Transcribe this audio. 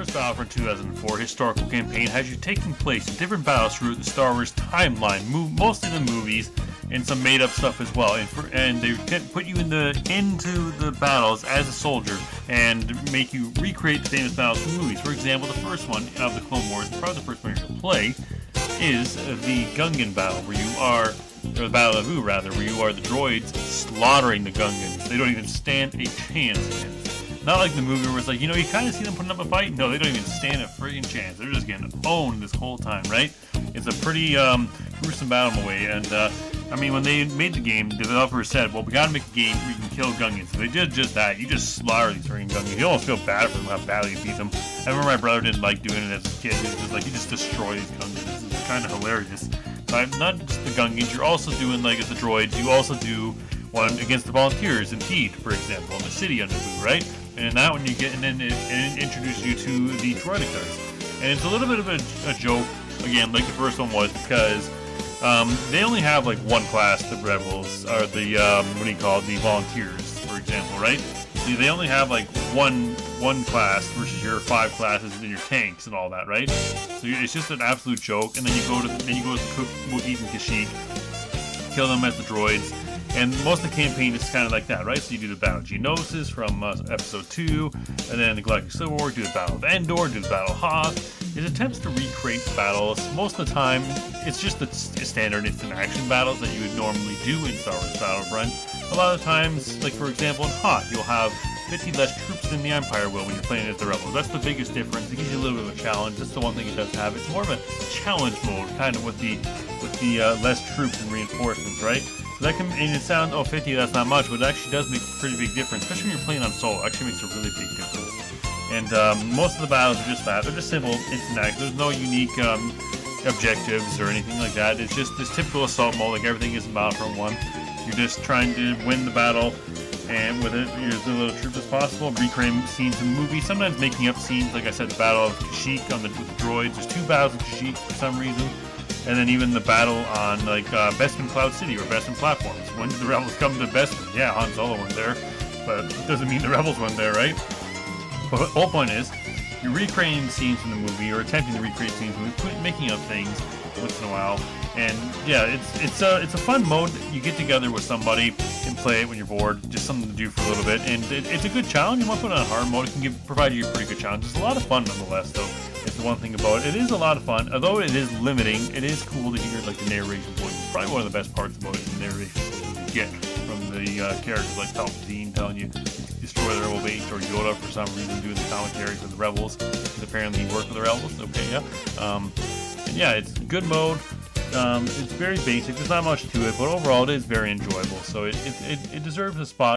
first Battlefront 2004 historical campaign has you taking place in different battles throughout the Star Wars timeline, mostly the movies, and some made-up stuff as well. And they put you into the battles as a soldier and make you recreate the famous battles from movies. For example, the first one of the Clone Wars, probably the first one you're going to play, is the Gungan battle, where you are, or the Battle of Vu rather, where you are the droids slaughtering the Gungans. They don't even stand a chance. Not like the movie where it's like, you kind of see them putting up a fight. No, they don't even stand a friggin' chance. They're just getting owned this whole time, right? It's a pretty gruesome battle in a way. And I mean, when they made the game, the developers said, well, we gotta make a game where you can kill Gungans. So they did just that. You just slaughter these friggin' Gungans. You almost feel bad for them, how badly you beat them. I remember my brother didn't like doing it as a kid. He was just like, you just destroy these Gungans. It's kind of hilarious. But not just the Gungans, you're also doing, like, as the droids, you also do one against the volunteers in Teed, for example, in the city under Vu, right? And in that one, you get, and then it introduces you to the droidicars. And it's a little bit of a joke, again, like the first one was, because they only have like one class, the rebels, or the, the volunteers, for example, right? See, they only have like one class versus your 5 classes and your tanks and all that, right? So it's just an absolute joke. And then you go to the Wookiees and Kashyyyk, kill them as the droids. And most of the campaign is kind of like that, right? So you do the Battle of Geonosis from Episode 2, and then the Galactic Civil War, do the Battle of Endor, do the Battle of Hoth. It attempts to recreate battles. Most of the time, it's just the standard instant action battles that you would normally do in Star Wars Battlefront. A lot of times, like for example in Hoth, you'll have 50 less troops than the Empire will when you're playing as the Rebels. That's the biggest difference. It gives you a little bit of a challenge. That's the one thing it does have. It's more of a challenge mode, kind of with the less troops and reinforcements, right? So that can, and it sounds, 50, that's not much, but it actually does make a pretty big difference, especially when you're playing on solo. It actually makes a really big difference. And most of the battles are just that. They're just simple, instant action. There's no unique objectives or anything like that. It's just this typical assault mode, like everything is in Battlefront 1. You're just trying to win the battle, and with it, you're as little troops as possible, recreating scenes in the movie, sometimes making up scenes, like I said, the Battle of Kashyyyk with the droids. There's 2 battles of Kashyyyk for some reason. And then even the battle on, like, Bespin Cloud City or Bespin platforms. When did the Rebels come to Bespin? Yeah, Han Solo went there, but it doesn't mean the Rebels went there, right? But the whole point is, you're recreating scenes from the movie, or attempting to recreate scenes from the movie, making up things once in a while. And yeah, it's a fun mode. You get together with somebody and play it when you're bored, just something to do for a little bit. And it's a good challenge. You want to put it on hard mode. It can provide you a pretty good challenge. It's a lot of fun nonetheless, though. It's the one thing about it. It is a lot of fun, although it is limiting. It is cool to hear like the narration voice. It's probably one of the best parts about it, the narration voices you get from the characters like Palpatine telling you to destroy the Rebel base, or Yoda for some reason doing the commentary for the Rebels. Because apparently he worked with the Rebels. Okay, yeah. And yeah, it's a good mode. It's very basic. There's not much to it, but overall it is very enjoyable. So it deserves a spot.